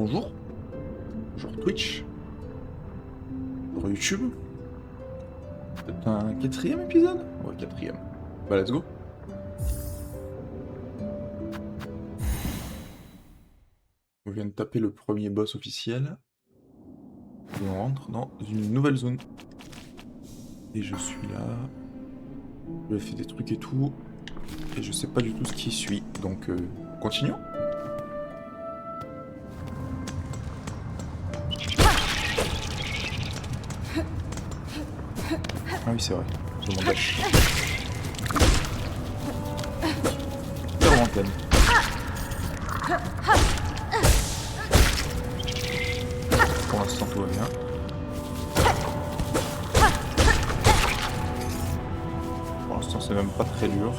bonjour. Bonjour Twitch. Bonjour YouTube. Peut-être un quatrième épisode? Ouais, quatrième. Bah, let's go. On vient de taper le premier boss officiel. Et on rentre dans une nouvelle zone. Et je suis là. J'ai fait des trucs et tout. Et je sais pas du tout ce qui suit. Donc, continuons. Ah oui, c'est vrai. Je m'en dash. Faire l'antenne. Pour l'instant, tout va bien. Pour l'instant, c'est même pas très dur.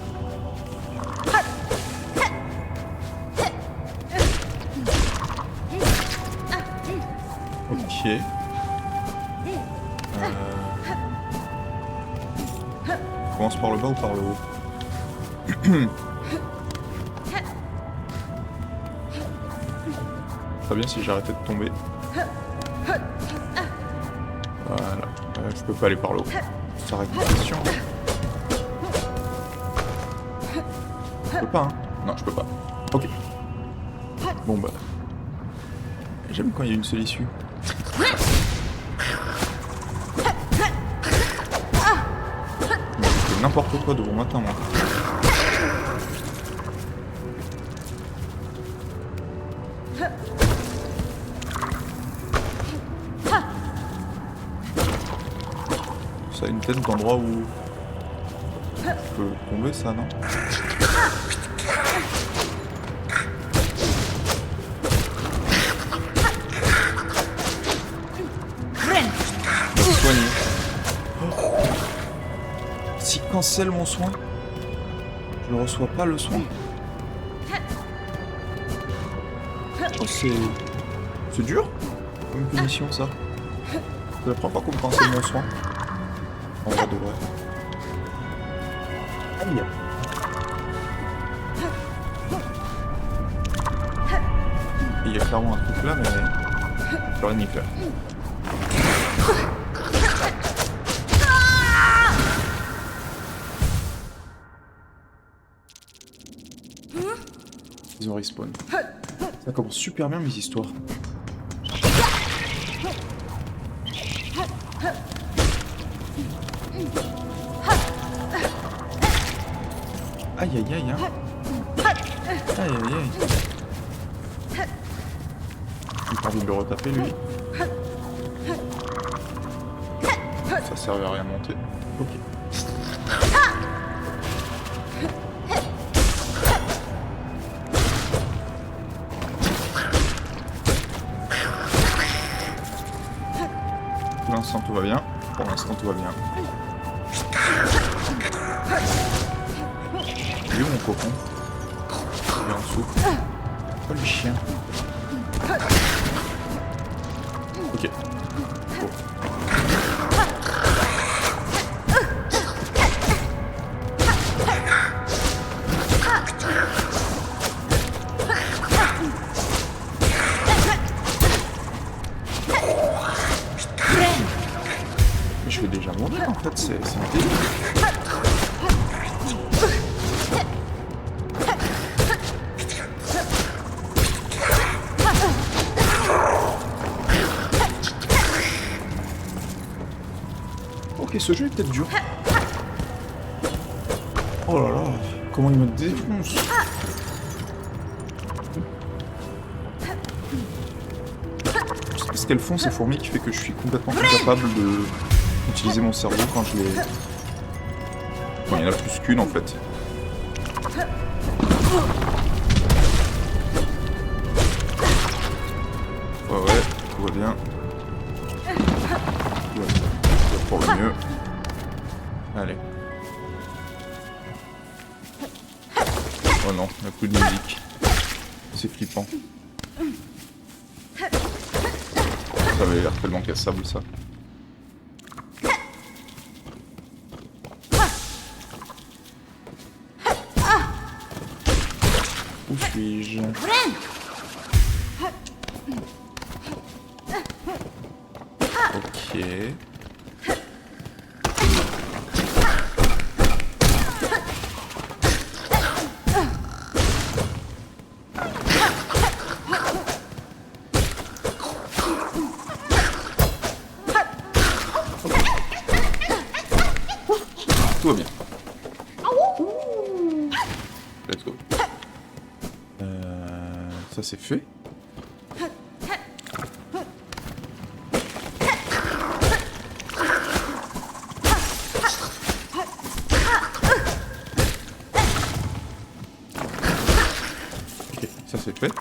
Ok. On commence par le bas ou par le haut? Très bien si j'arrêtais de tomber. Voilà. Je peux pas aller par le haut. Ça règle la question. Je peux pas, hein? Non, je peux pas. Ok. Bon bah. J'aime quand il y a une seule issue. C'est n'importe quoi de bon matin, moi. Ça a une tête d'endroit où je peux tomber, ça, non? Soigner. Si cancelle mon soin, je ne reçois pas le soin. Oh, c'est dur comme punition, ça. C'est la première fois qu'on me cancelle mon soin. En vrai de vrai. Aïe. Il y a clairement un truc là, mais je peux rien y faire. Ils ont respawn. Ça commence super bien mes histoires. Aïe aïe aïe hein. Aïe aïe aïe. J'ai pas envie de le retaper lui. Ça servait à rien de monter. Ok. Pour l'instant tout va bien. Pour l'instant tout va bien. Il est où mon cocon? Il est en dessous. Oh le chien. Ok. Bon. Je vais déjà mourir en fait, c'est un délire. Ok, ce jeu est peut-être dur. Oh là là, comment il me défonce. Je sais pas ce qu'elles font ces fourmis qui fait que je suis complètement incapable de utiliser mon cerveau quand je les... Bon, il y en a plus qu'une en fait. Ouais, tout va bien. Tout va pour le mieux. Allez. Oh non, il n'y a plus de musique. C'est flippant. Ça avait l'air tellement cassable ça. Où suis-je? Tout va bien. Let's go. Ça c'est fait. Ok, ça c'est fait.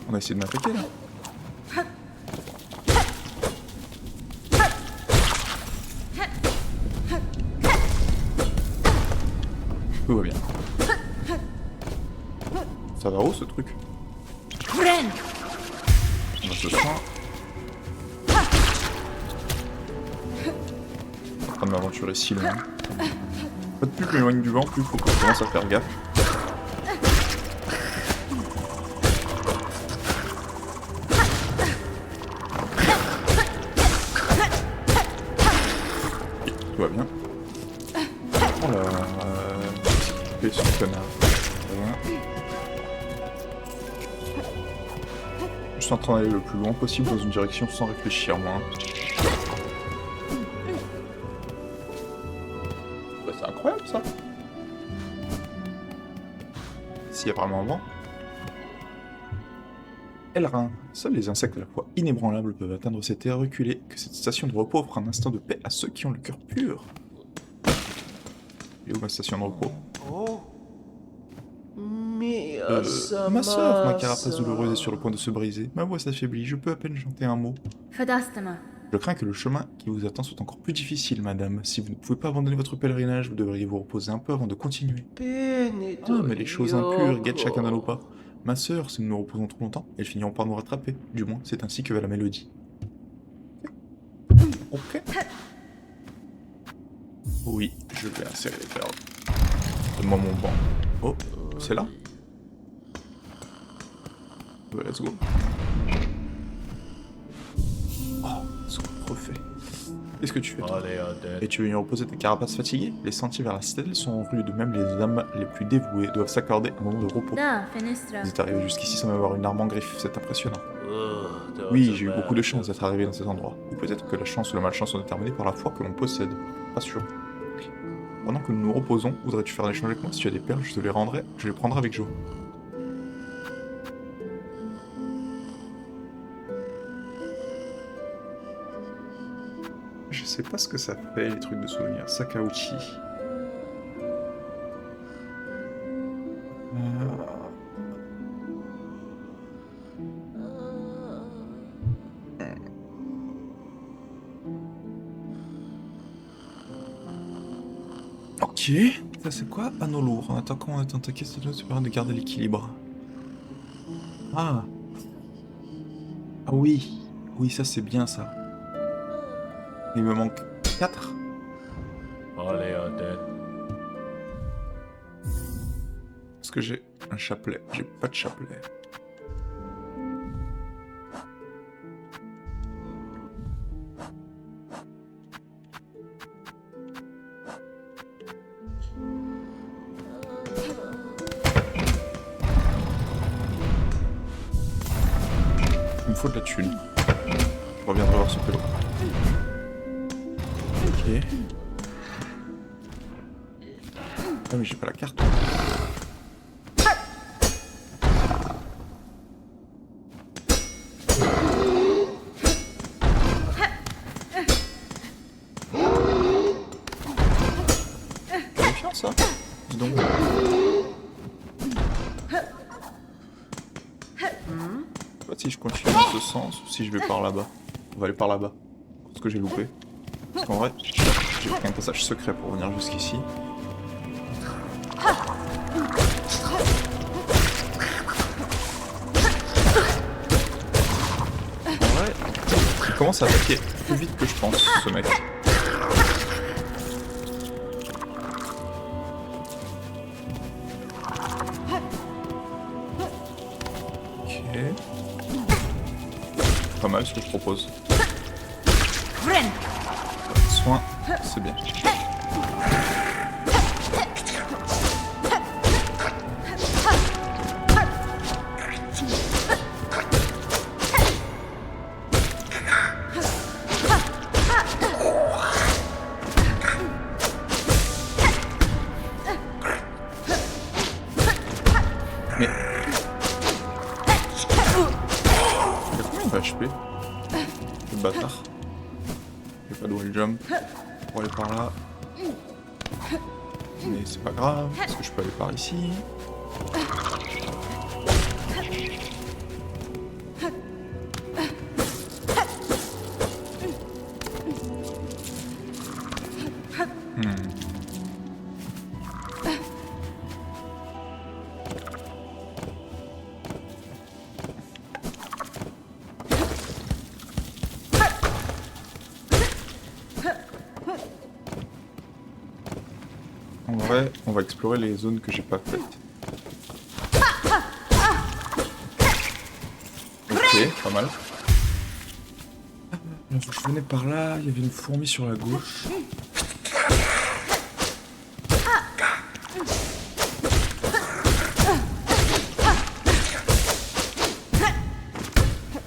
On a essayé de m'attaquer là. Tout va bien. Ça va où ce truc? On va se soin. Je suis en train de m'aventurer si loin. En fait, plus je m'éloigne du vent, plus il faut que je commence à faire gaffe. Ok, tout va bien. Oh là, je suis ce connard. Voilà. Je suis en train d'aller le plus loin possible dans une direction sans réfléchir, moi. Bah, c'est incroyable ça. S'il y a vraiment un vent. Elrin. Seuls les insectes à la fois inébranlables peuvent atteindre cette aire reculée, que cette station de repos offre un instant de paix à ceux qui ont le cœur pur. Et où ma station de repos? Ma sœur, ma carapace douloureuse est sur le point de se briser. Ma voix s'affaiblit, je peux à peine chanter un mot. Je crains que le chemin qui vous attend soit encore plus difficile, madame. Si vous ne pouvez pas abandonner votre pèlerinage, vous devriez vous reposer un peu avant de continuer. Ah, mais les choses impures guettent chacun de nos pas. Ma sœur, si nous nous reposons trop longtemps, elles finiront par nous rattraper. Du moins, c'est ainsi que va la mélodie. Ok. Oui, je vais insérer les perles. Donne-moi mon banc. Oh, c'est là? Let's go. Oh, c'est refait. Qu'est-ce que tu fais toi? Et tu veux venir reposer tes carapaces fatiguées? Les sentiers vers la citadelle sont rudes, de même les âmes les plus dévouées doivent s'accorder un moment de repos. Vous êtes arrivé jusqu'ici sans avoir une arme en griffe, c'est impressionnant. Oui, j'ai eu beaucoup de chance d'être arrivé dans cet endroit. Ou peut-être que la chance ou la malchance sont déterminées par la foi que l'on possède. Pas sûr. Pendant que nous nous reposons, voudrais-tu faire un échange avec moi? Si tu as des perles, je te les rendrai, je les prendrai avec joie. Je sais pas ce que ça fait, les trucs de souvenirs. Sakauchi. Ok. Ça c'est quoi? Panneau lourd. En attaquant, on est attaqué, ça permet de garder l'équilibre. Ah. Ah oui. Oui, ça c'est bien ça. Il me manque 4. Est-ce que j'ai un chapelet? J'ai pas de chapelet. Il me faut de la thune. Je reviendrai voir ce pélo. Ok. Ah mais j'ai pas la carte. Méfiant ça. Dis donc. Je sais pas si je continue dans ce sens ou si je vais par là-bas. On va aller par là-bas. Ce que j'ai loupé. Parce qu'en vrai, j'ai pris un passage secret pour venir jusqu'ici. En vrai, il commence à attaquer plus vite que je pense, ce mec. Ok. Pas mal ce que je propose. Vren. Soin, c'est bien. Mais... Il a combien de HP? Le bâtard. J'ai pas de wall jump pour aller par là. Mais c'est pas grave, parce que je peux aller par ici. En vrai, on va explorer les zones que j'ai pas faites. Ok, pas mal. Donc, je venais par là, il y avait une fourmi sur la gauche.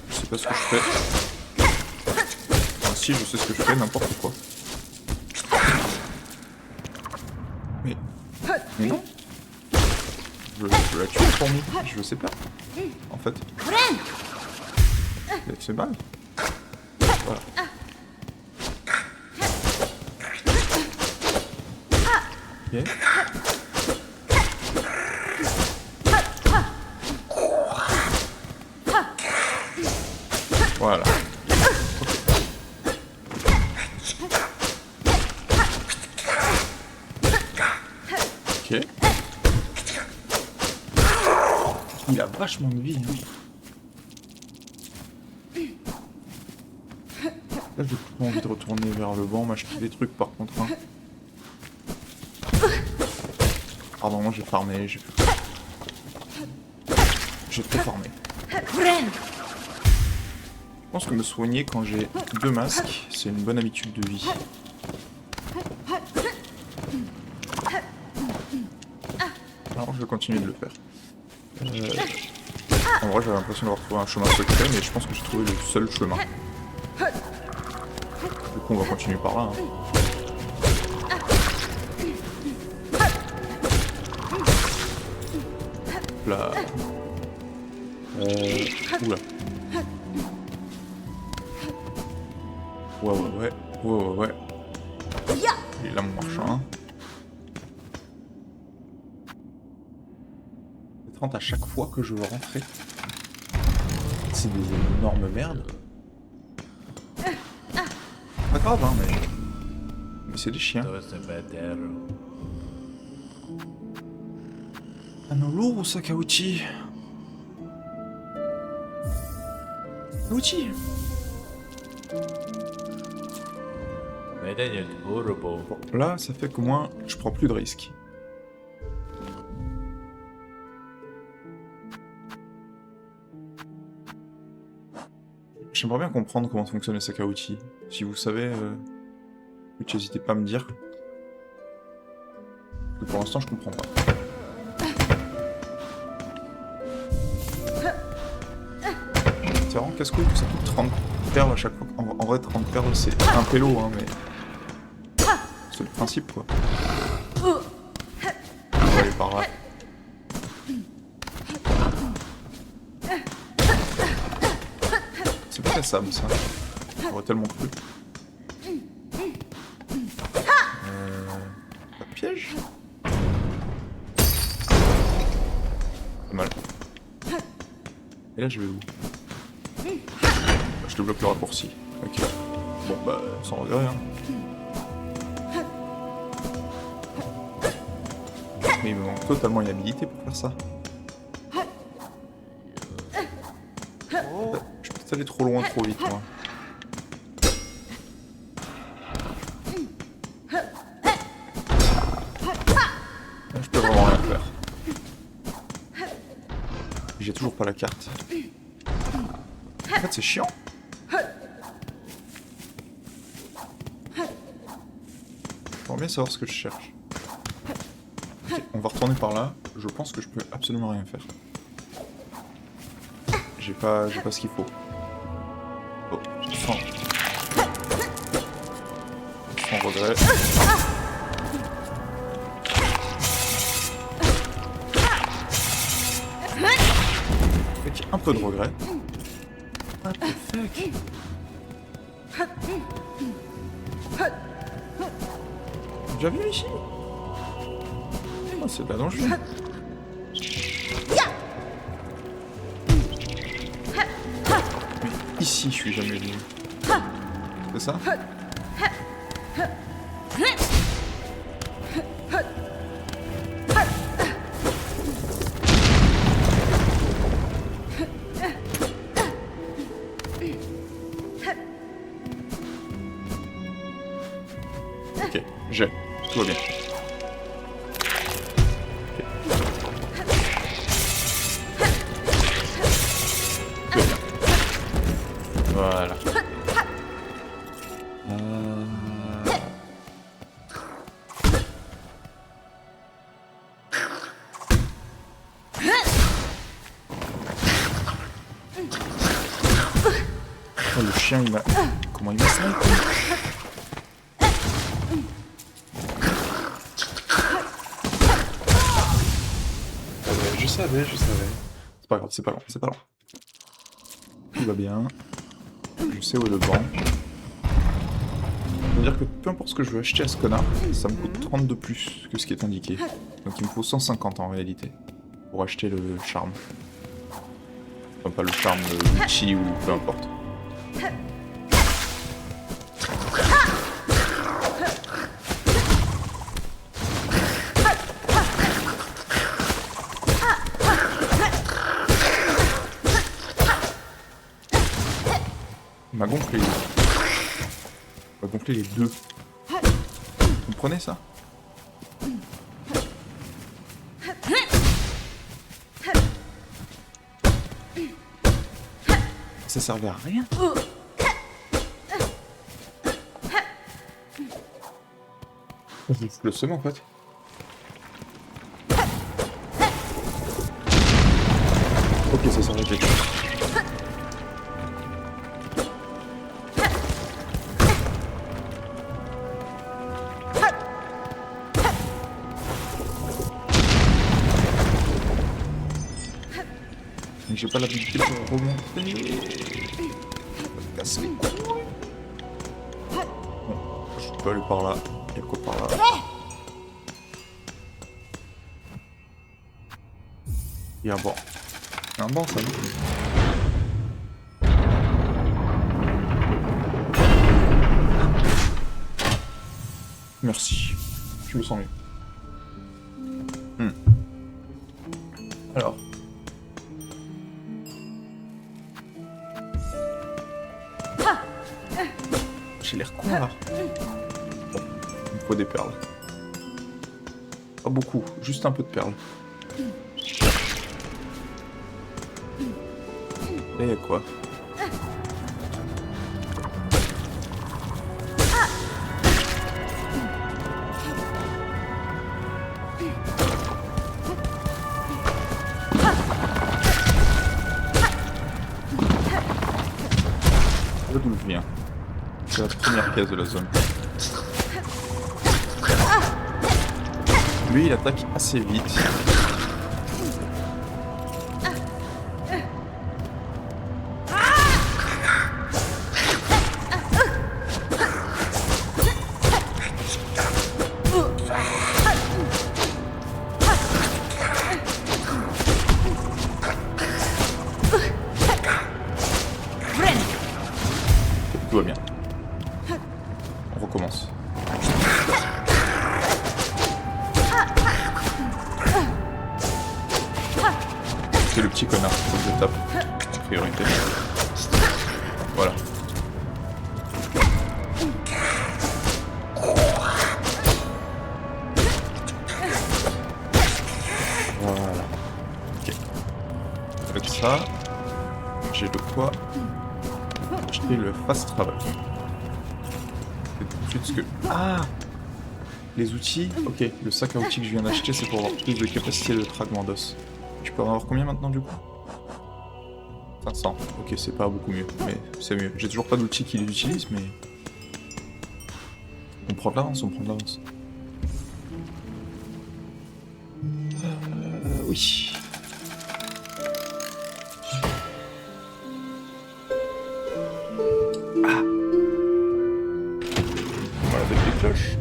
Je sais pas ce que je fais. Enfin, si, je sais ce que je fais, n'importe quoi. Mais non. Je la tue, la fourmi. Je sais pas. En fait. C'est mal. Voilà. Ok. Voilà. Ok. Il a vachement de vie. Hein. Là, j'ai plutôt envie de retourner vers le banc, m'acheter des trucs par contre. Hein. Pardon, j'ai farmé, j'ai trop farmé. Je pense que me soigner quand j'ai 2 masques, c'est une bonne habitude de vie. Alors je vais continuer de le faire. En vrai j'avais l'impression d'avoir trouvé un chemin secret, mais je pense que j'ai trouvé le seul chemin. Du coup on va continuer par là. Hein. Là. Oula. Ouais. Il est là mon marchand. C'est 30 à chaque fois que je veux rentrer. C'est des énormes merdes. Pas grave, hein, mais c'est des chiens. Un lourd ou sac à outils? Outils. Bon, là, ça fait qu'au moins, je prends plus de risques. J'aimerais bien comprendre comment fonctionne le sac à outils. Si vous savez, n'hésitez pas à me dire. Parce que pour l'instant, je comprends pas. C'est vraiment casse-couille que ça coûte 30 perles à chaque fois. En vrai, 30 perles, c'est un pélo, hein, mais... C'est le principe, quoi. On va aller par là. C'est pas Sam, ça. J'aurais tellement cru. Pas de piège? Pas mal. Et là, je vais où? Je débloque le raccourci. Ok. Bon, bah, sans regret, hein. Mais il me manque totalement une habilité pour faire ça. Je peux peut-être aller trop loin, trop vite, moi. Je peux vraiment rien faire. J'ai toujours pas la carte. En fait, c'est chiant. jamais savoir ce que je cherche. Ok, on va retourner par là. Je pense que je peux absolument rien faire. J'ai pas ce qu'il faut. Oh, sans regret. Avec un peu de regret. What the fuck? Déjà venu ici? Oh, c'est pas dangereux. Mais ici, je suis jamais venu. C'est ça? Ok, j'ai. Tout va bien. Ok. Tout va bien. Voilà. Oh, le chien, il m'a... Comment il m'a snipé? Je savais. C'est pas grave, c'est pas long. Tout va bien. Je sais où est le banc. Ça veut dire que peu importe ce que je veux acheter à ce connard, ça me coûte 30 de plus que ce qui est indiqué. Donc il me faut 150 en réalité. Pour acheter le charme. Enfin pas le charme, l'outil ou peu importe. Il m'a gonflé. Il m'a gonflé les deux. Vous comprenez ça? Ça servait à rien. Je le seum en fait. Ok, ça servait à quelque chose. Mais j'ai pas l'habilité pour remonter. Ça me casse les couilles. Bon, je peux aller par là. Il y a quoi par là? Il y a un banc. Il y a un banc, ça y est. Merci. Je me sens mieux. Alors. J'ai l'air con là. Bon, il me faut des perles. Pas beaucoup, juste un peu de perles. Et y'a quoi? D'où je viens? C'est la première pièce de la zone. Lui, il attaque assez vite. Tout va bien. On recommence. C'est le petit connard, faut que je tape. En priorité. Voilà. Voilà. Ok. Avec ça, j'ai de quoi acheter le fast travel. C'est tout de suite ce que... Ah! Les outils, ok, le sac à outils que je viens d'acheter, c'est pour avoir plus de capacité de fragments d'os. Je peux en avoir combien maintenant du coup? 500. Ok, c'est pas beaucoup mieux, mais c'est mieux. J'ai toujours pas d'outils qui les utilisent, mais... On prend de l'avance, on prend de l'avance. Oui. Ah. Voilà, avec les cloches.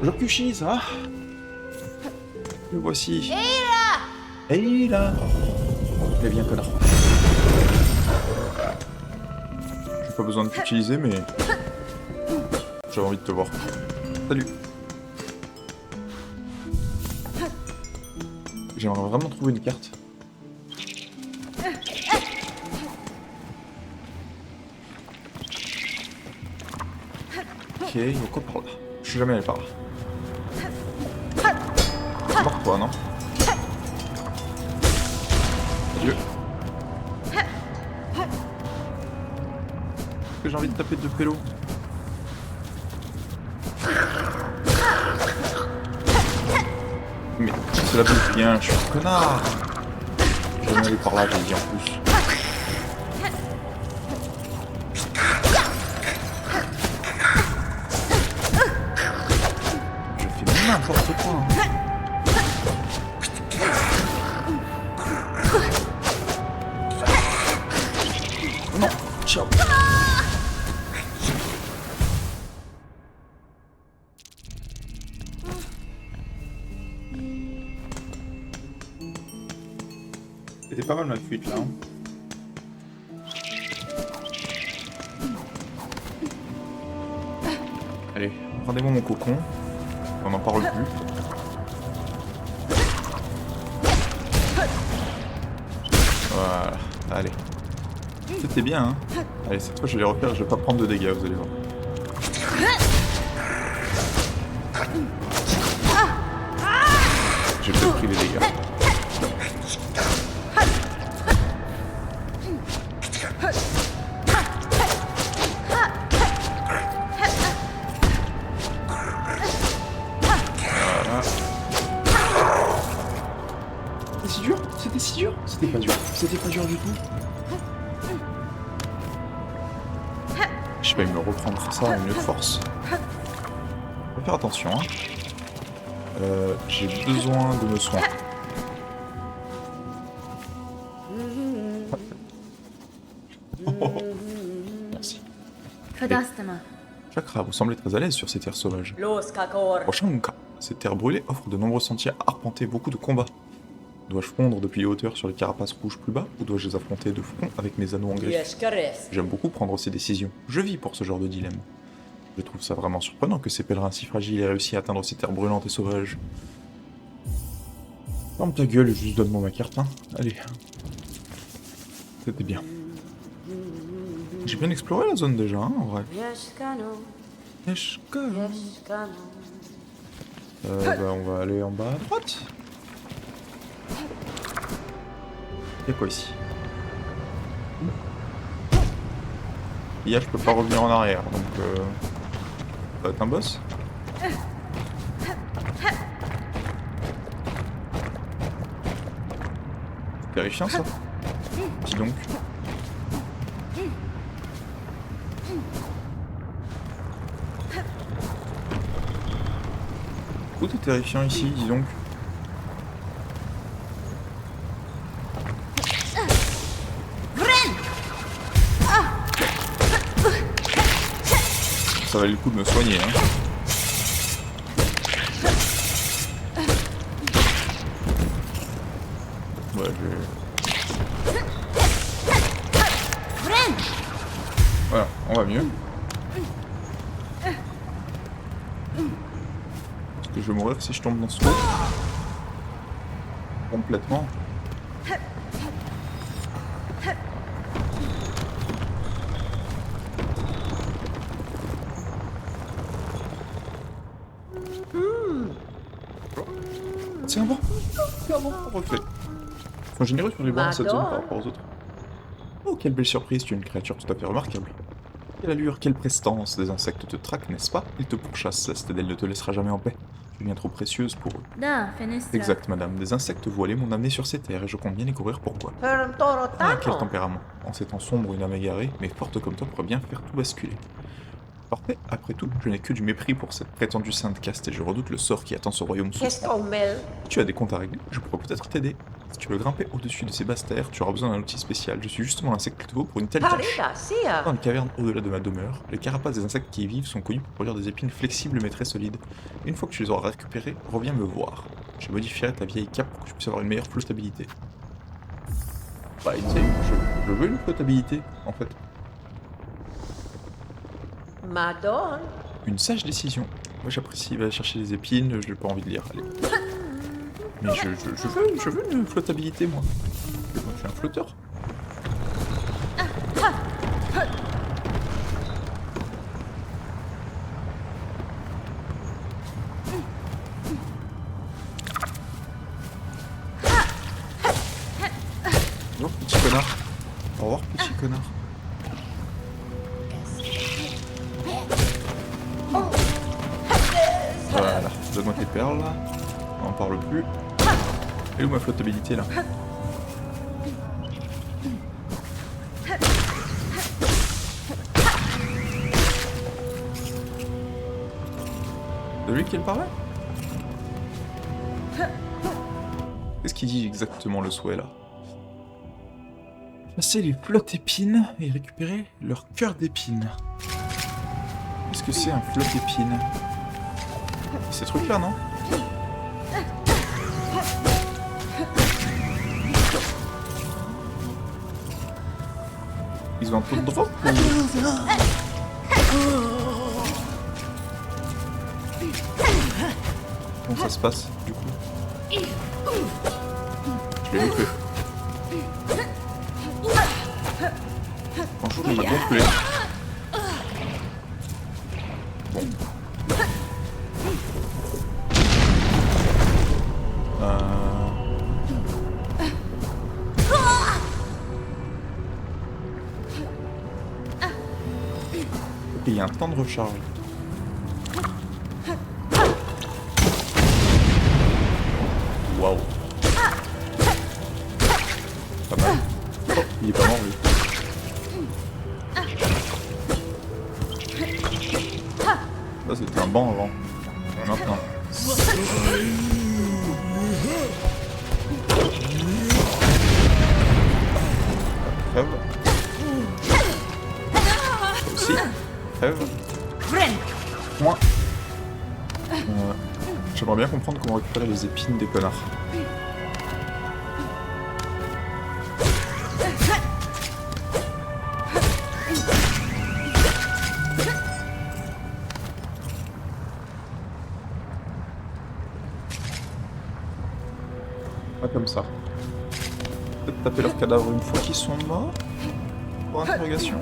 Jokushi, ça va? Le voici. Hey là! Eh bien, connard. J'ai pas besoin de t'utiliser, mais... J'avais envie de te voir. Salut. J'aimerais vraiment trouver une carte. Ok, il y a quoi par là? Je suis jamais allé par là. C'est mort toi, non? Adieu. Est-ce que j'ai envie de taper de pélo? Mais c'est la bouffe bien, je suis un connard. Je vais aller par là, j'ai dit en plus. Je fais n'importe quoi. Hein. Non, ciao. C'était pas mal ma fuite là. Hein. Allez, rendez-moi mon cocon. On n'en parle plus. Voilà, allez. C'était bien, hein. Allez, cette fois je vais les repérer, je vais pas prendre de dégâts, vous allez voir. J'ai peut-être pris les dégâts. C'était si dur? C'était pas dur. C'était pas dur du tout. Je vais me reprendre ça en une force. Faut faire attention, hein. J'ai besoin de me soigner. Merci. Chakra, vous semblez très à l'aise sur ces terres sauvages. Roshanka, ces terres brûlées offrent de nombreux sentiers à arpenter, beaucoup de combats. Dois-je fondre depuis les hauteurs sur les carapaces rouges plus bas, ou dois-je les affronter de front avec mes anneaux en griffes? J'aime beaucoup prendre ces décisions. Je vis pour ce genre de dilemme. Je trouve ça vraiment surprenant que ces pèlerins si fragiles aient réussi à atteindre ces terres brûlantes et sauvages. Ferme ta gueule et juste donne-moi ma carte, hein. Allez. C'était bien. J'ai bien exploré la zone déjà, hein, en vrai. Bah, on va aller en bas à droite. Y'a quoi ici? Là, je peux pas revenir en arrière, donc ça va être un boss? Terrifiant ça? Dis donc. Tout est terrifiant ici, dis donc. Ça valait le coup de me soigner, hein. Ouais, voilà, on va mieux. Est-ce que je vais mourir si je tombe dans ce trou? Complètement. C'est un bon. C'est un bon refait. Ils sont généreux sur les bois dans cette zone par rapport aux autres. Oh, quelle belle surprise, tu es une créature tout à fait remarquable. Quelle allure, quelle prestance, des insectes te traquent, n'est-ce pas? Ils te pourchassent, la citadelle ne te laissera jamais en paix. Tu es bien trop précieuse pour eux. Da, Fenestra. Exact, madame, des insectes voilés m'ont amené sur ces terres et je compte bien découvrir pourquoi. Per un toro Ah, quel tano. tempérament. En ces temps sombres, une âme égarée, mais forte comme toi pourrait bien faire tout basculer. Parfait, après tout, je n'ai que du mépris pour cette prétendue sainte caste et je redoute le sort qui attend ce royaume Qu'est-ce souffrant. qu'on mêle? Si tu as des comptes à régler, je pourrais peut-être t'aider. Si tu veux grimper au-dessus de ces basses terres, tu auras besoin d'un outil spécial. Je suis justement l'insecte qu'il te faut pour une telle tâche. Parida, sia. Dans les cavernes au-delà de ma demeure, les carapaces des insectes qui y vivent sont connus pour produire des épines flexibles mais très solides. Une fois que tu les auras récupérées, reviens me voir. Je modifierai ta vieille cape pour que tu puisses avoir une meilleure flottabilité. Bah, je veux une flottabilité, en fait. Madone. Une sage décision. Moi j'apprécie, il va chercher les épines, je n'ai pas envie de lire, allez. Mais je veux une flottabilité, moi. Je suis un flotteur. Au revoir, petit connard. Au revoir, petit connard. Voilà, donne-moi tes perles là. On n'en parle plus. Et où ma flottabilité là? De lui qu'il parlait? Qu'est-ce qu'il dit exactement le souhait là? Passer les flottes épines et récupérer leur cœur d'épines. Qu'est-ce que c'est un flotte épine? Ces trucs là, non? Ils ont un peu de drop ou... Comment ça se passe, du coup? Je l'ai loupé. Bonjour, il m'a gonflé. Bon. Ok, il y a un temps de recharge. Waouh. Pas mal. Oh, il est pas mort lui. Ça c'était un banc avant. Maintenant. Crève. Ça aussi. Crève. Friend. Point. J'aimerais bien comprendre comment récupérer les épines des connards. Pas comme ça. Peut-être taper leurs cadavres une fois qu'ils sont morts. Pour interrogation.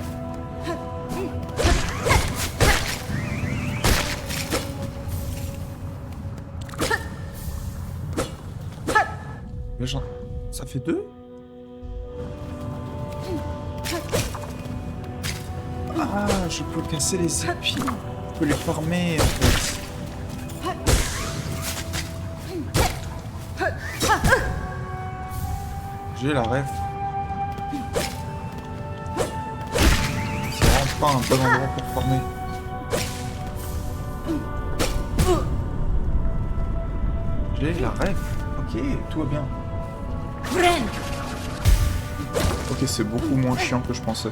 Mais genre, ça fait 2? Ah, je peux casser les épines. Je peux les farmer en fait. J'ai la ref. C'est vraiment pas un bon endroit pour farmer. J'ai la ref. Ok, tout va bien. Friend. Ok, c'est beaucoup moins chiant que je pensais.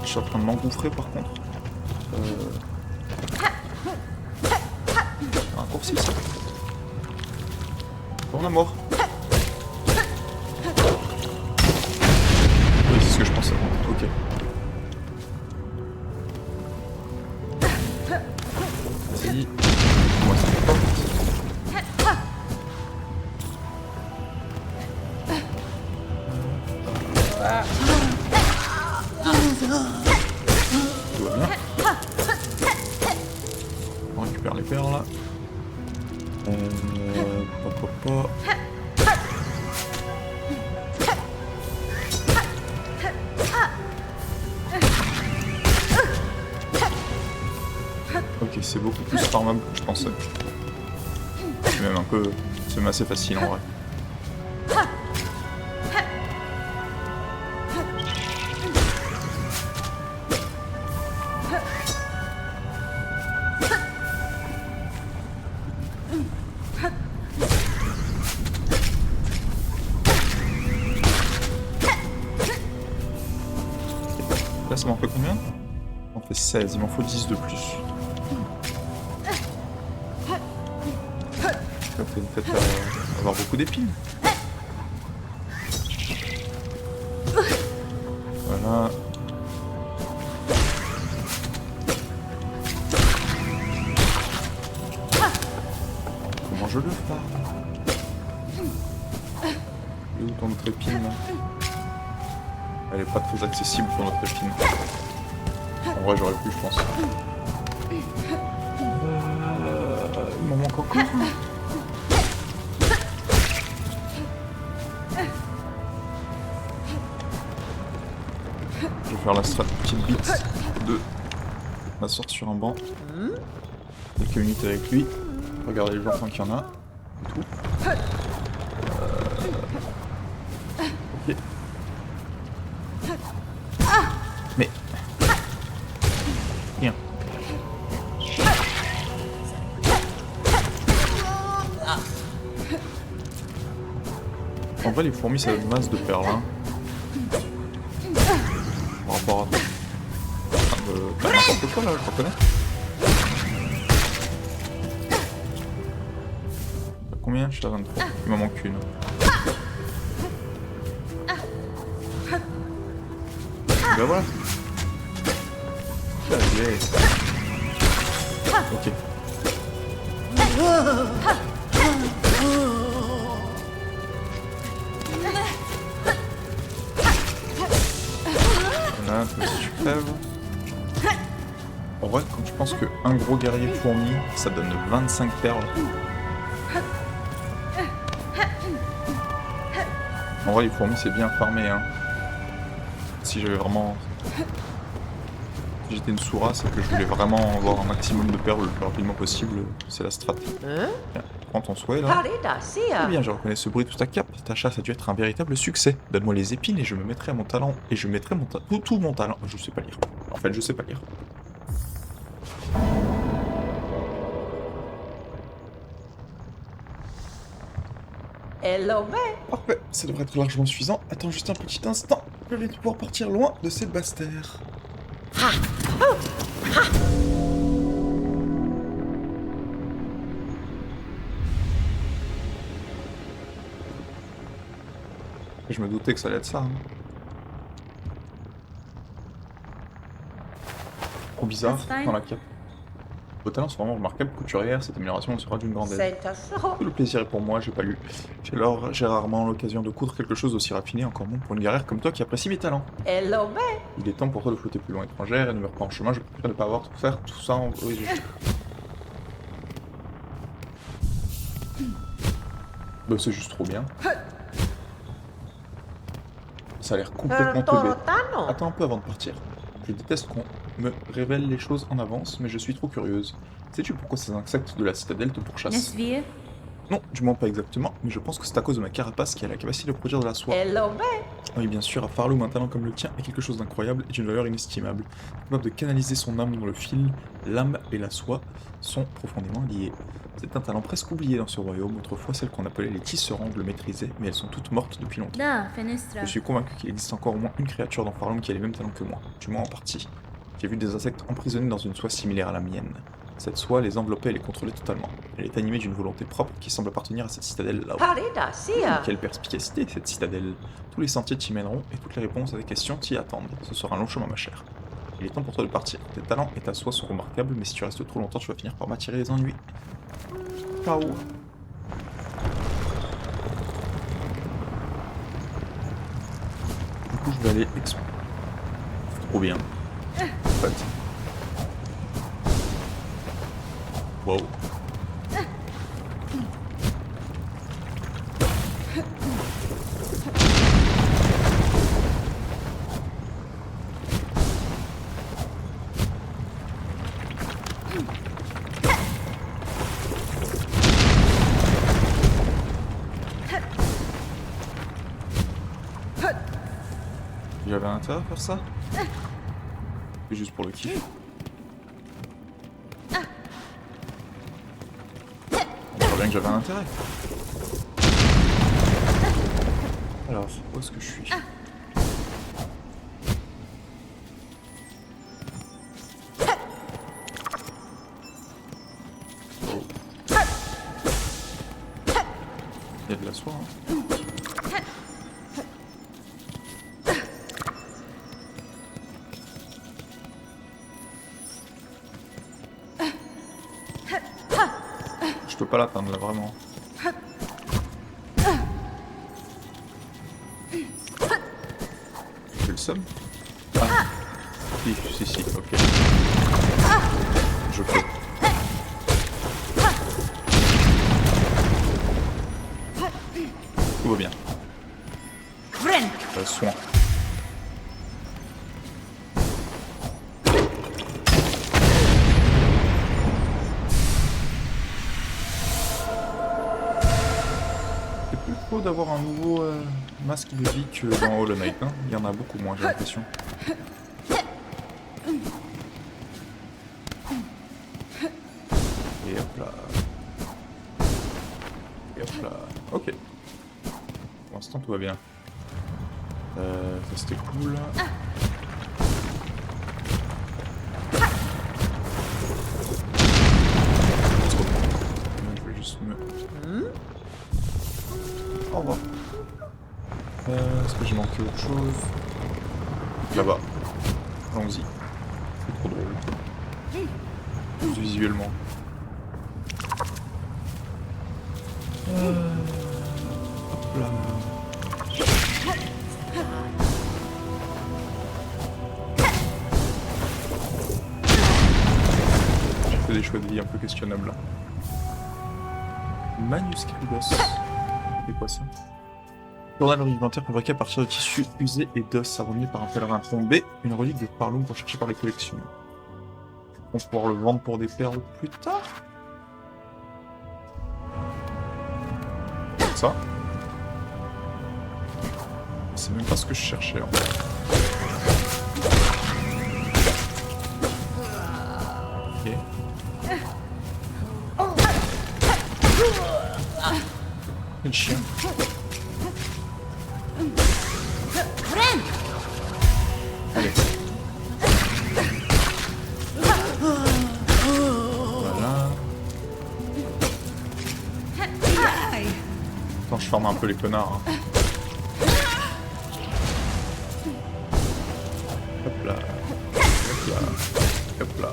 Je suis en train de m'engouffrer par contre. Un raccourci ça. Bon la mort. Oui, c'est ce que je pensais. Ok. Vas-y. Moi ça fait pas. Tout va bien. On récupère les perles là. Pa, pa, pa. Ok, c'est beaucoup plus farmable que je pensais. C'est même un peu... C'est même assez facile en vrai. Là ça m'en fait combien? On fait 16, il m'en faut 10 de plus. Ça fait peut-être avoir beaucoup d'épines. Voilà. Comment je le farme? Et où ton autre épine là? Elle est pas très accessible ton autre épine. En vrai j'aurais pu je pense. Il m'en manque encore. Je vais faire la petite bite de m'asseoir sur un banc. Quelques minutes avec lui. Regarder les gens tant qu'il y en a. Et tout. Ok. Mais... Rien. En vrai les fourmis ça donne masse de perles hein. Par rapport à... n'importe quoi là, je reconnais. T'as combien? Je suis à 23. Il m'en manque une. Ben voilà. Allez. Ok. Voilà, comme ça tu crèves. En vrai, quand tu penses qu'un gros guerrier fourmi, ça donne 25 perles. En vrai, les fourmis, c'est bien farmé, hein. Si j'avais vraiment... Si j'étais une Sura, c'est que je voulais vraiment avoir un maximum de perles le plus rapidement possible. C'est la strat. Tiens, prends ton souhait, là. Eh bien, je reconnais ce bruit tout à cap. Ta chasse a dû être un véritable succès. Donne-moi les épines et je me mettrai à mon talent. Et je mettrai mon tout mon talent. Je sais pas lire. En fait, je sais pas lire. Parfait, ça devrait être largement suffisant. Attends juste un petit instant. Je vais pouvoir partir loin de ces basses terres. Je me doutais que ça allait être ça. Hein. Trop bizarre dans la cape. Vos talents sont vraiment remarquables, couturière, cette amélioration sera d'une grande aide. Tout le plaisir est pour moi, j'ai pas lu. J'ai rarement l'occasion de coudre quelque chose d'aussi raffiné, encore moins pour une guerrière comme toi qui apprécie mes talents. Il est temps pour toi de flotter plus loin étrangère et ne me pas en chemin, je préfère ne pas avoir tout faire tout ça en... Bah c'est juste trop bien. Ça a l'air complètement teubé. Attends un peu avant de partir. Je déteste qu'on me révèle les choses en avance, mais je suis trop curieuse. Sais-tu pourquoi ces insectes de la citadelle te pourchassent? Nesvir. Non, du moins pas exactement, mais je pense que c'est à cause de ma carapace qui a la capacité de produire de la soie. Oui, bien sûr, à Farloum, un talent comme le tien est quelque chose d'incroyable et d'une valeur inestimable. Capable de canaliser son âme dans le fil, l'âme et la soie sont profondément liées. C'est un talent presque oublié dans ce royaume. Autrefois, celles qu'on appelait les tisserandes le maîtrisaient, mais elles sont toutes mortes depuis longtemps. Da, Fenestra. Je suis convaincu qu'il existe encore au moins une créature dans Farloum qui a les mêmes talents que moi, du moins en partie. J'ai vu des insectes emprisonnés dans une soie similaire à la mienne. Cette soie les enveloppait et les contrôlait totalement. Elle est animée d'une volonté propre qui semble appartenir à cette citadelle là-haut. Quelle perspicacité, cette citadelle! Tous les sentiers t'y mèneront et toutes les réponses à tes questions t'y attendent. Ce sera un long chemin, ma chère. Il est temps pour toi de partir. Tes talents et ta soie sont remarquables, mais si tu restes trop longtemps, tu vas finir par m'attirer les ennuis. Ciao! Du coup, je vais aller explorer. Trop bien. En fait. Wow. J'avais intérêt à faire ça? C'est juste pour le kiff. On voit bien que j'avais un intérêt. Alors, où est-ce que je suis? Oh. Il y a de la soie, hein. Je peux pas l'atteindre là, vraiment. J'ai le seum. Ah. Si, ok. Je peux. Tout va bien. Vren. Soin. C'est plus faux d'avoir un nouveau masque de vie que dans Hollow Knight, hein. Il y en a beaucoup moins, j'ai l'impression. Et hop là. Et hop là. Ok. Pour l'instant, tout va bien. Ça c'était cool. Je vais juste me... Au revoir. Est-ce que j'ai manqué autre chose? Là-bas. Allons-y. C'est trop drôle. Juste visuellement. Hop là. J'ai fait des choix de vie un peu questionnables là. Manuscrit d'os. C'est quoi ça? Journal rudimentaire fabriqué à partir de tissus usés et d'os, abandonné par un pèlerin tombé, une relique de Parloum recherchée par les collections. On va pouvoir le vendre pour des perles plus tard. Ça. C'est même pas ce que je cherchais en fait. Ok. Quel chien. Vren. Allez. Voilà. Attends, je forme un peu les connards. Hein. Hop là. Hop là. Hop là.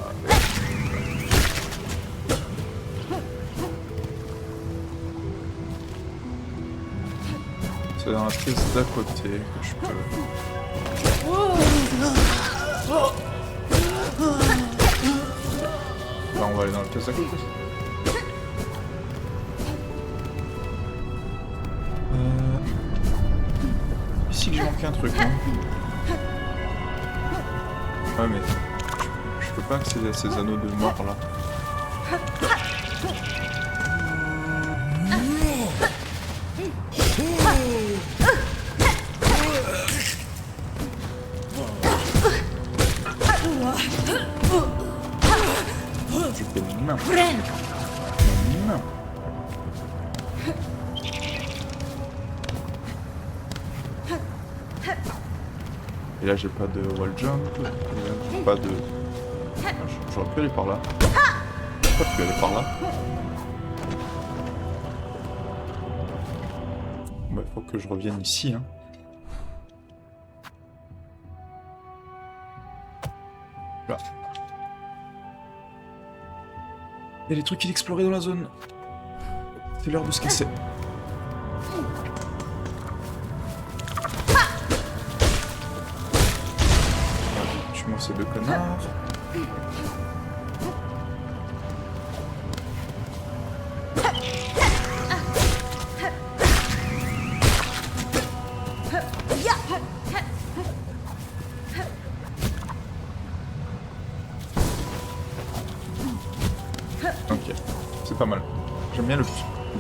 C'est dans la pièce d'à côté que je peux. Là, on va aller dans la pièce d'à côté. Ici que j'ai manqué un truc, non? Ouais, mais je peux pas accéder à ces anneaux de mort là. Je fais main. Vren. Main. Et là j'ai pas de wall jump, j'ai pas de... J'aurais pu aller par là. J'aurais pu aller par là. Bah faut que je revienne ici hein. Là. Il y a des trucs inexplorés dans la zone. C'est l'heure de se casser. Tue-moi ces deux connards. Ok, c'est pas mal. J'aime bien le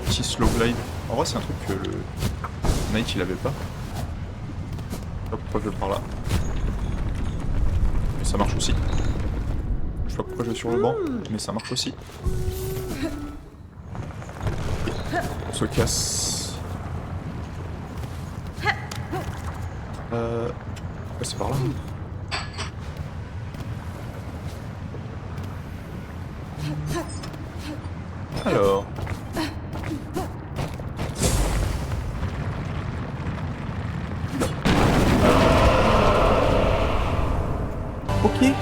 petit slow glide. En vrai, c'est un truc que le Knight il avait pas. Hop. pourquoi je vais par là. Mais ça marche aussi. Je sais pas pourquoi je vais sur le banc, mais ça marche aussi. On se casse. C'est par là. Alors. Ok.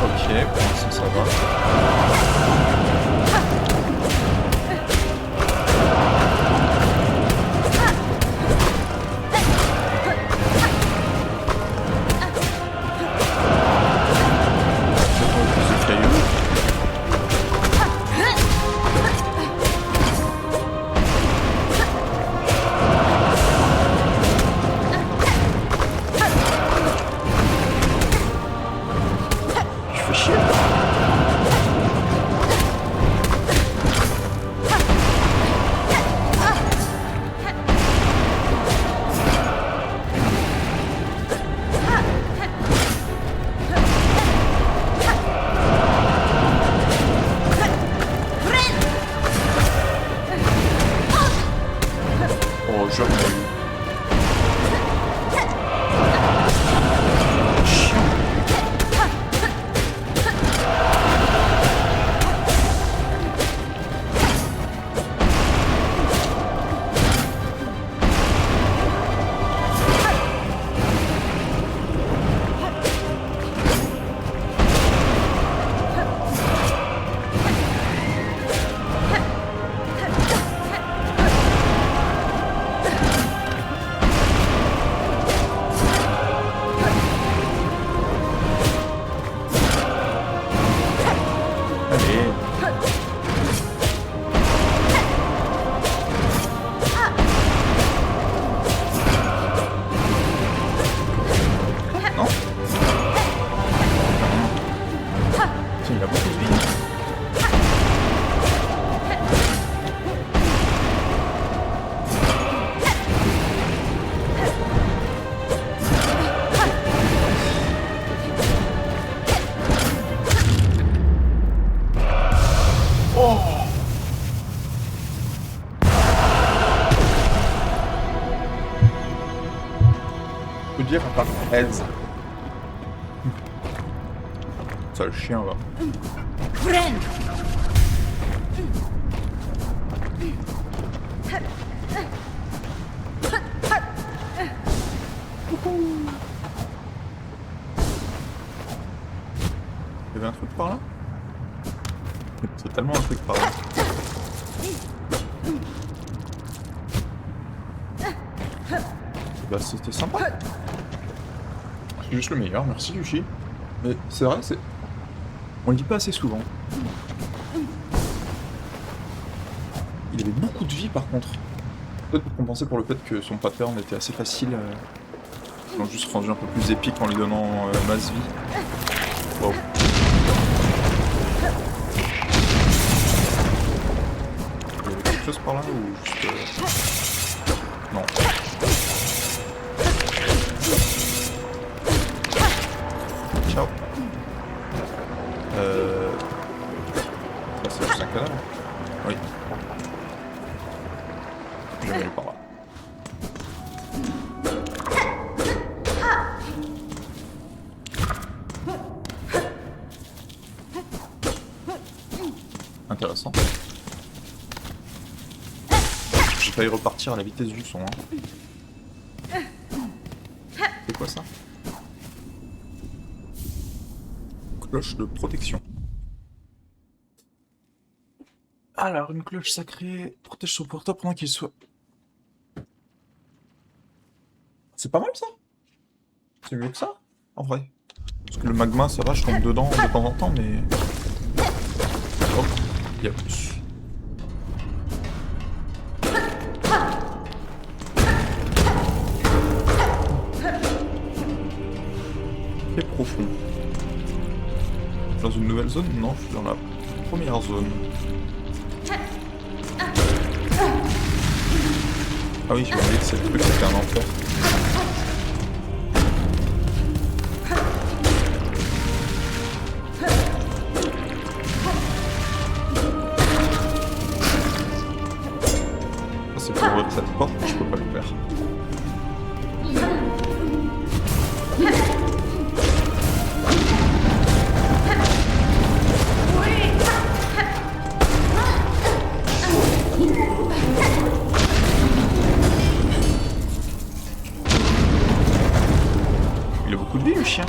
Ok, pour l'instant ça va. Plus de cailloux. Je fais chier. Oh, jamais eu. Chiant. Allez. Non. Tiens, il a beaucoup de vie. Oh. Je peux dire à part 13. Ça, le chien va. Friend! Il y avait un truc par là? C'est tellement un truc par là. Bah c'était sympa. C'est juste le meilleur, merci Yushi. Mais c'est vrai, c'est... On le dit pas assez souvent. Il avait beaucoup de vie par contre. Peut-être pour compenser pour le fait que son pattern était assez facile. Ils l'ont juste rendu un peu plus épique en lui donnant masse vie. Wow. Il y avait quelque chose par là ou juste... Non. Ciao. Ça c'est juste un cadavre. Oui. Je vais aller par là. Intéressant. J'ai failli repartir à la vitesse du son. Hein. C'est quoi ça? Cloche de protection. Alors, une cloche sacrée protège son porteur pendant qu'il soit... C'est pas mal ça? c'est mieux que ça, en vrai. Parce que le magma, ça va, je tombe dedans de temps en temps, mais... Hop, il y a plus. C'est profond. Dans une nouvelle zone? Non, je suis dans la première zone. Ah oui, j'ai oublié que c'est le truc, c'était un enfer. Ça c'est pour ouvrir cette porte, je peux pas le faire. Il a beaucoup de vie, le chien.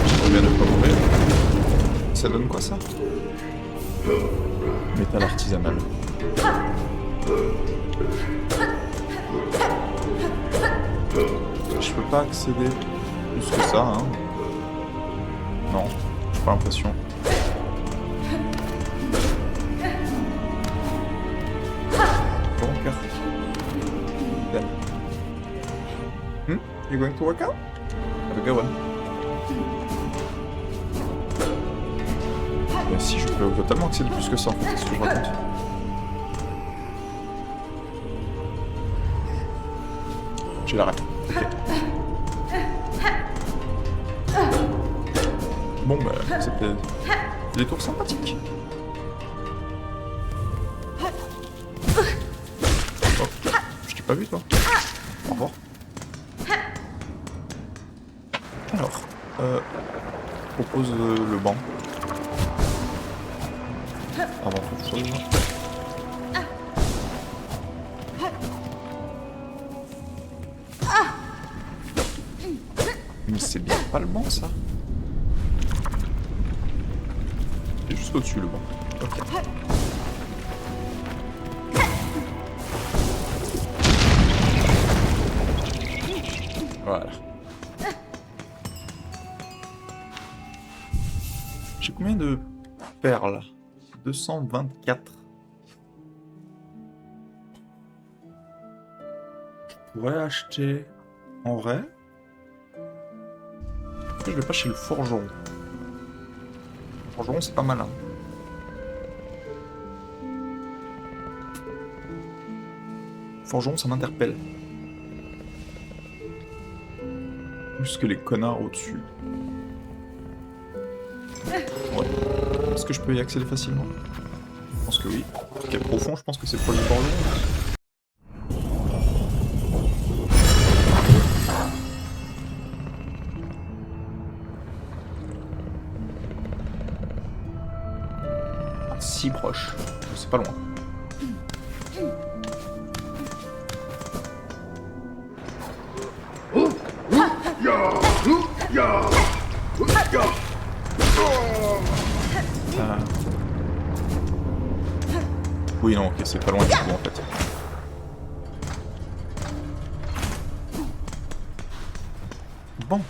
J'aimerais bien ne pas mourir. Ça donne quoi, ça? Métal artisanal. Je peux pas accéder plus que ça, hein. Non, j'ai pas l'impression. Bon, cœur. Then. You going to work out? Have a good one. Mais si, je peux totalement accéder plus que ça, en fait, c'est ce que je raconte. J'ai la ref. Ok. Bon bah, c'était des tours sympathiques. Oh, je t'ai pas vu toi. Au revoir. Alors, je propose le banc. Avant toute chose. Mais c'est bien pas le banc ça. C'est juste au-dessus le banc. Ok. Voilà. J'ai combien de perles? 224. Je pourrais acheter en vrai. Pourquoi je vais pas chez le forgeron? Le forgeron c'est pas malin. Forgeron ça m'interpelle. Plus que les connards au-dessus. Ouais. Est-ce que je peux y accéder facilement? Je pense que oui. Ok, profond, je pense que c'est pour le forgeron. Ah, si proche. C'est pas loin. Oui, non, ok, c'est pas loin du tout en fait. Bon.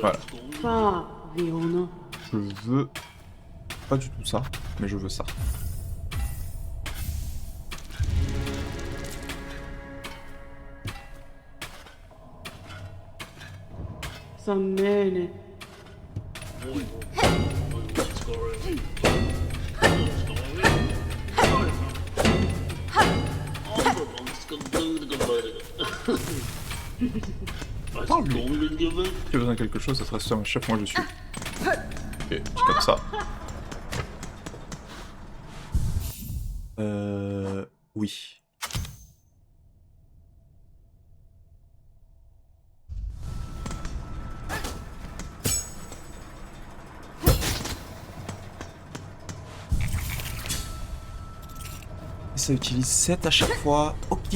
Voilà. Je veux pas du tout ça, mais je veux ça. Parle-lui. Si tu as besoin de quelque chose, ça serait ça, mon chef, moi je suis. Ok, c'est comme ça. Oui. Et ça utilise 7 à chaque fois. Ok.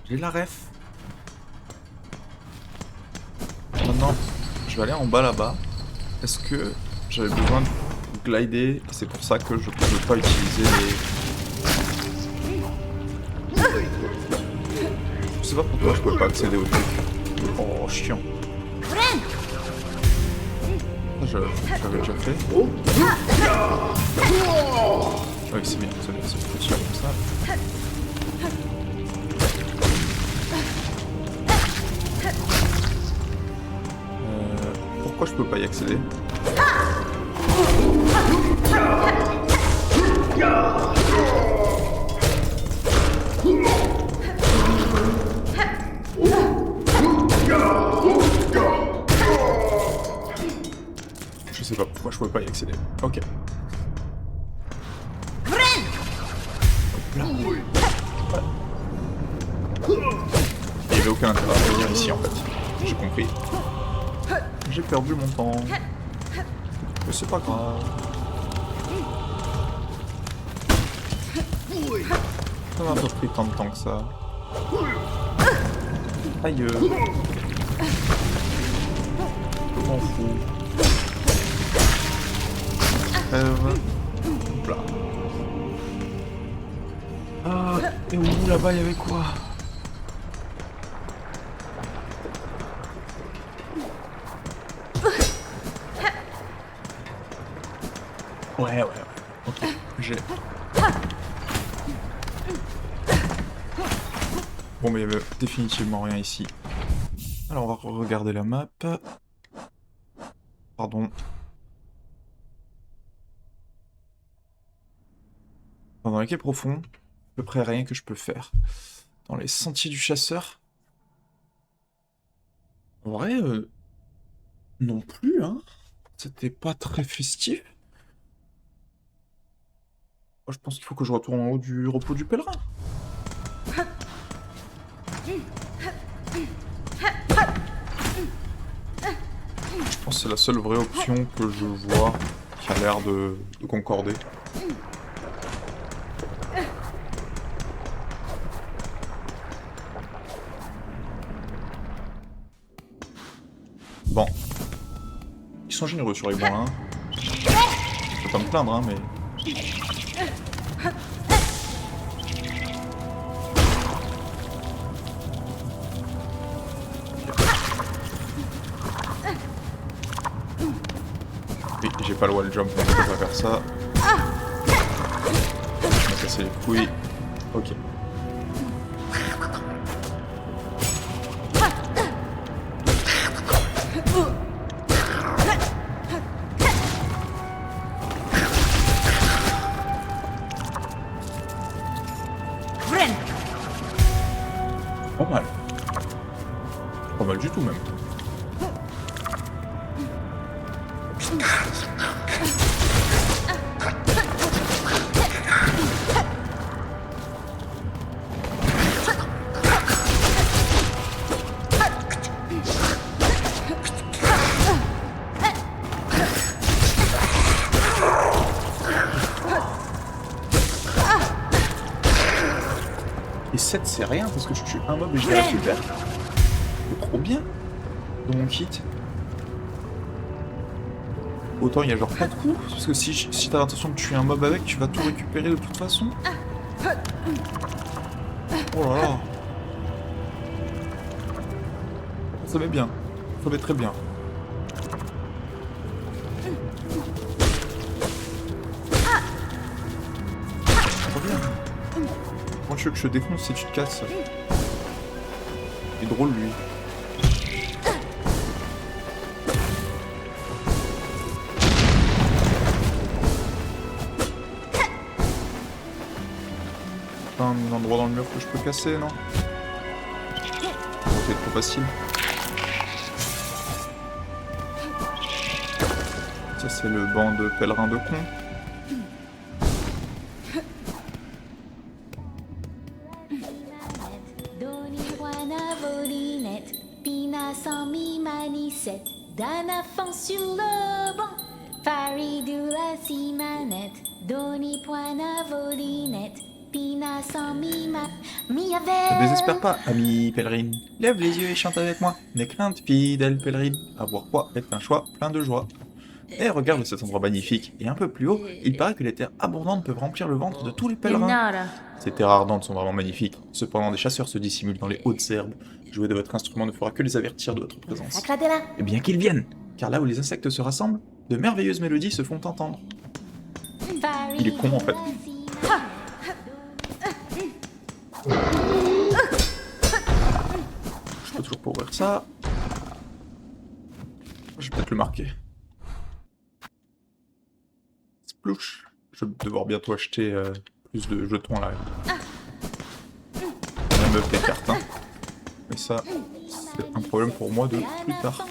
J'ai la ref. Maintenant, je vais aller en bas là-bas. Est-ce que j'avais besoin de glider et c'est pour ça que je ne peux pas utiliser les... Je sais pas pourquoi je peux pas accéder au truc. Oh, chiant. J'avais déjà fait. Oui, c'est bien, c'est plus sûr comme ça. Pourquoi je peux pas y accéder? Je sais pas pourquoi je peux pas y accéder. Ok. Là. Il n'y avait aucun intérêt à venir ici en fait. J'ai compris. J'ai perdu mon temps. Mais c'est pas grave. Ça m'a pas pris tant de temps que ça. Aïe. Je m'en fous. Hop là. Ah, et au bout là-bas, il y avait quoi? Ouais. Ok, j'ai... Bon, mais il y avait définitivement rien ici. Alors, on va regarder la map. Pardon. Dans les quais profonds, à peu près rien que je peux faire. Dans les sentiers du chasseur. En vrai, non plus, hein. C'était pas très festif. Moi, je pense qu'il faut que je retourne en haut du repos du pèlerin. Je pense que c'est la seule vraie option que je vois qui a l'air de concorder. Bon. Ils sont généreux sur les bons, hein. Je peux pas me plaindre, hein, mais... Oui, j'ai pas le wall jump, donc je peux pas faire ça. Je vais casser les couilles. Ok. Pas mal. Pas mal du tout même. Et 7 c'est rien parce que je tue un mob et je la récupère. C'est trop bien dans mon kit. Autant il y a genre pas de coups, parce que si t'as l'intention de tuer un mob avec, tu vas tout récupérer de toute façon. Oh là là. Ça met bien. Ça met très bien. Moi je veux que je te défonce si tu te casses. Il est drôle lui. Pas un endroit dans le mur que je peux casser, non? C'est trop facile. Ça c'est le banc de pèlerins de con. Dana fond sur le banc, Faridou la simanet, doni poina volinet, pina sans mima, mi avait. Ne désespère pas, amie pèlerine. Lève les yeux et chante avec moi. N'aie crainte, fidèle pèlerine. Avoir foi est un choix plein de joie. Et regarde cet endroit magnifique. Et un peu plus haut, il paraît que les terres abondantes peuvent remplir le ventre de tous les pèlerins. Nara. Ces terres ardentes sont vraiment magnifiques. Cependant, des chasseurs se dissimulent dans les hautes herbes. Jouer de votre instrument ne fera que les avertir de votre présence. Sacradella. Eh bien qu'ils viennent, car là où les insectes se rassemblent, de merveilleuses mélodies se font entendre. Il est con en fait. Je peux toujours pas ouvrir ça. Je vais peut-être le marquer. Splouch. Je vais devoir bientôt acheter plus de jetons là. Même des cartes, hein. Mais ça, c'est un problème pour moi de plus tard.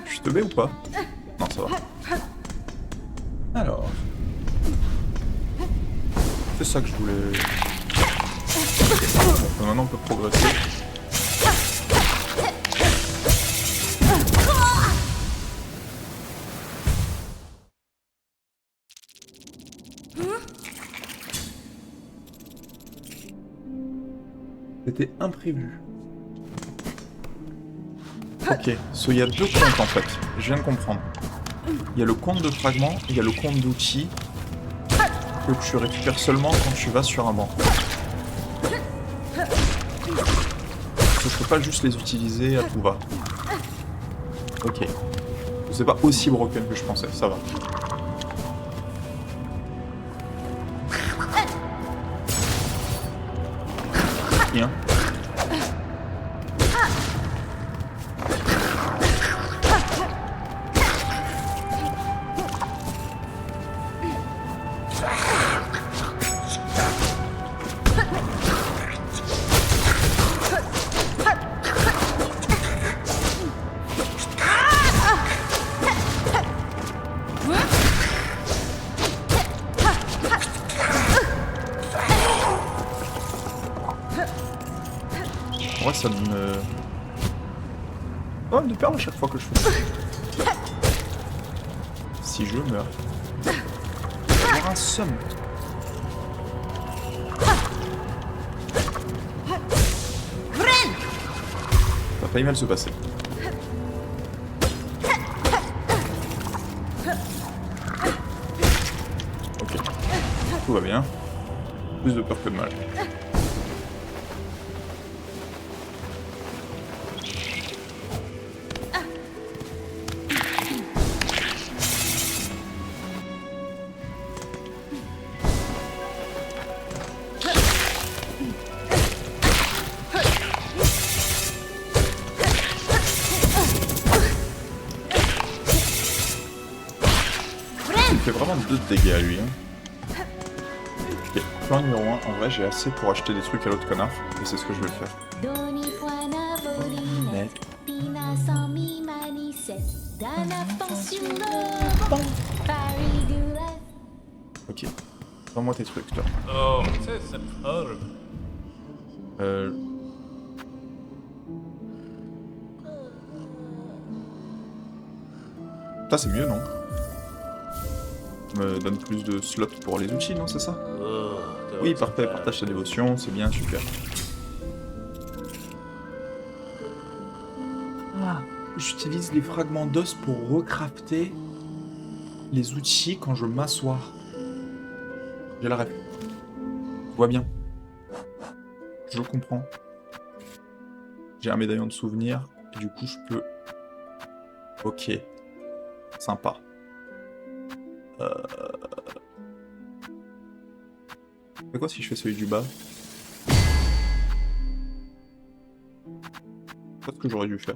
Je te mets ou pas? Non, ça va. Alors. C'est ça que je voulais. Bon, maintenant on peut progresser. C'était imprévu. Ok, il y a deux comptes en fait, je viens de comprendre. Il y a le compte de fragments et il y a le compte d'outils que tu récupères seulement quand tu vas sur un banc. Je peux pas juste les utiliser à tout va. Ok. C'est pas aussi broken que je pensais, ça va. Bien. En vrai, ça me... Oh, de perles à chaque fois que je fais ça. Si je meurs. J'aurai un somme. Ça a failli mal se passer. Ok. Tout va bien. Plus de peur que de mal. Il fait vraiment 2 de dégâts à lui. Hein. Ok, plan numéro 1, en vrai j'ai assez pour acheter des trucs à l'autre connard, et c'est ce que je vais faire. Mais... Ok, prends-moi tes trucs, toi. Oh, c'est horrible. Ça c'est mieux, non? Me donne plus de slots pour les outils, non, c'est ça? Oui, parfait, partage ta dévotion, c'est bien, super. Ah, j'utilise les fragments d'os pour recrafter les outils quand je m'assois. J'ai la ref. Je vois bien. Je comprends. J'ai un médaillon de souvenir, et du coup je peux... Ok. Sympa. C'est quoi si je fais celui du bas? C'est pas ce que j'aurais dû faire.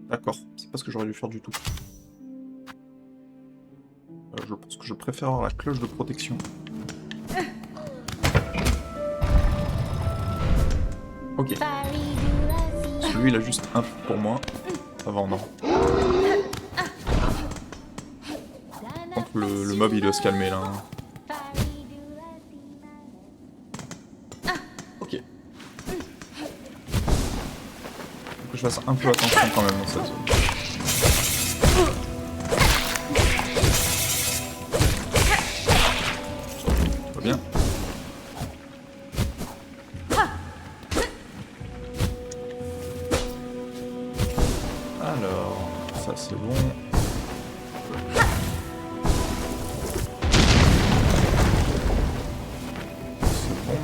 D'accord, c'est pas ce que j'aurais dû faire du tout. Je pense que je préfère avoir la cloche de protection. Ok. Celui il a juste un pour moi. À vendre. Donc le mob il doit se calmer là. Ok. que je fasse un peu attention quand même dans cette zone. Tout va bien. Alors, ça c'est bon. C'est bon.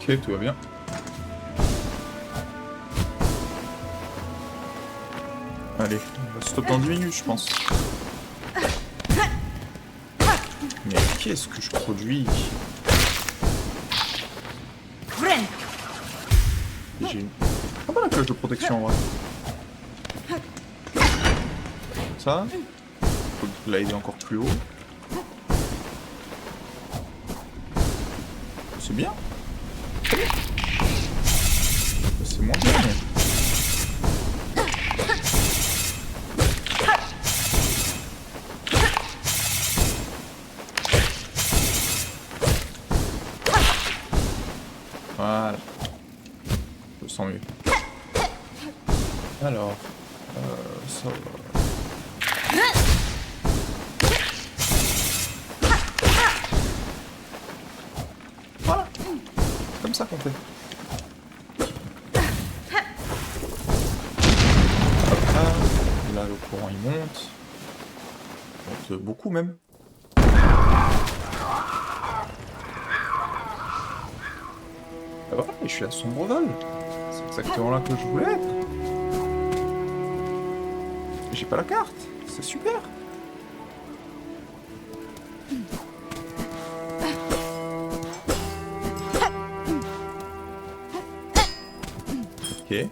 Ok, tout va bien. Allez, on va stop dans 10 minutes, je pense. Mais qu'est-ce que je produis? Friend. J'ai une... Ah bah la cloche de protection, en vrai. Ça. Faut l'aider encore plus haut. C'est bien. C'est moins bien, mais... Voilà. Je me sens mieux. Alors... ça va... Voilà. Comme ça qu'on fait. Hop là. Là, le courant il monte. Il monte beaucoup même. Ah voilà, et je suis à Sombreval. C'est exactement là que je voulais être. J'ai pas la carte. C'est super. Ok.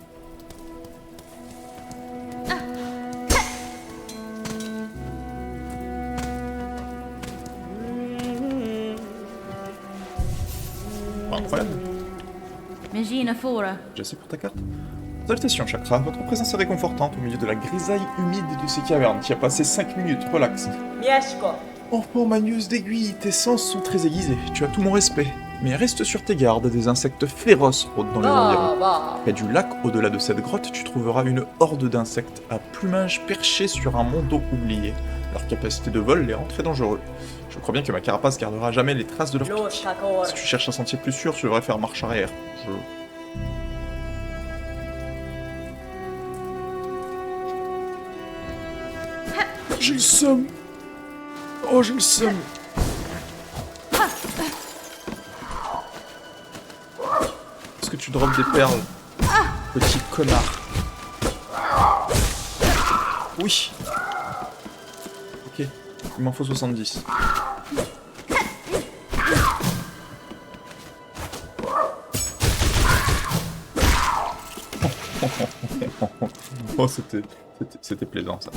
Incroyable. Magina Fora. J'ai assez pour ta carte. Salutations Chakra, votre présence est réconfortante au milieu de la grisaille humide de ces cavernes. Tu as passé 5 minutes, relax. Mieszko. Oh, magneuse d'aiguille, tes sens sont très aiguisés, tu as tout mon respect. Mais reste sur tes gardes, des insectes féroces rôdent dans les environs. Va. Près du lac, au-delà de cette grotte, tu trouveras une horde d'insectes à plumage perchés sur un mont d'eau oublié. Leur capacité de vol les rend très dangereux. Je crois bien que ma carapace gardera jamais les traces de leur Los pic. Kakor. Si tu cherches un sentier plus sûr, tu devrais faire marche arrière. J'ai le seum. Oh, j'ai le seum. Est-ce que tu drops des perles, petit connard? Oui. Ok, il m'en faut 70. Oh, c'était plaisant ça.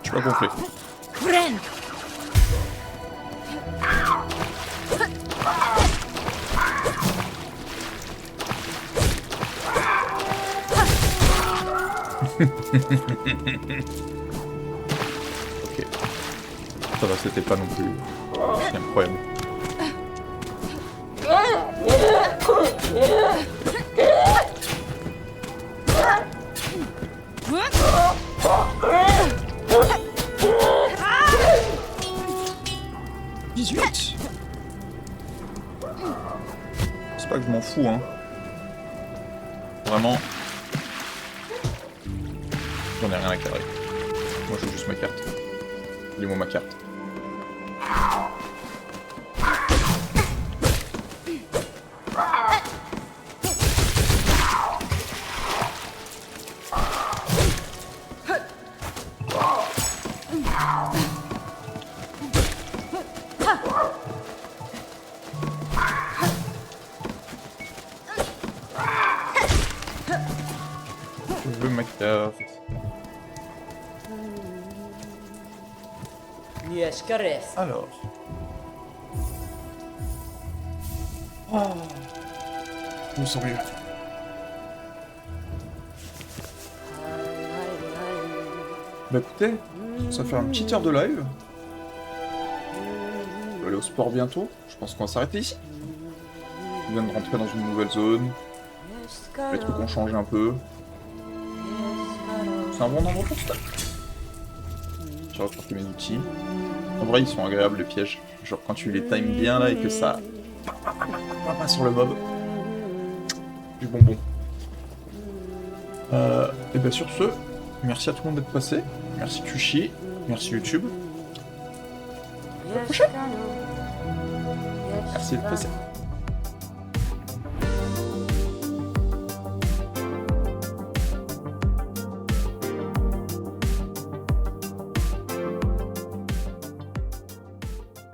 Tu vas gonfler. Friend. Ok. Ça va, c'était pas non plus... C'est incroyable. C'est pas que je m'en fous, hein. Vraiment. J'en ai rien à carrer. Moi, je veux juste ma carte. Dis-moi ma carte. Je veux ma carte. Yes, caresse. Alors. Oh. Je me sens mieux. Bah écoutez, ça fait un petit heure de live. Je vais aller au sport bientôt. Je pense qu'on va s'arrêter ici. On vient de rentrer dans une nouvelle zone. Les trucs ont changé un peu. C'est un bon endroit pour ça. J'ai reporté mes outils. En vrai, ils sont agréables les pièges. Genre quand tu les times bien là et que ça... pas sur le mob. Du bonbon. Et bien sur ce, merci à tout le monde d'être passé. Merci Kushi. Merci YouTube. À la prochaine. Merci d'être passé.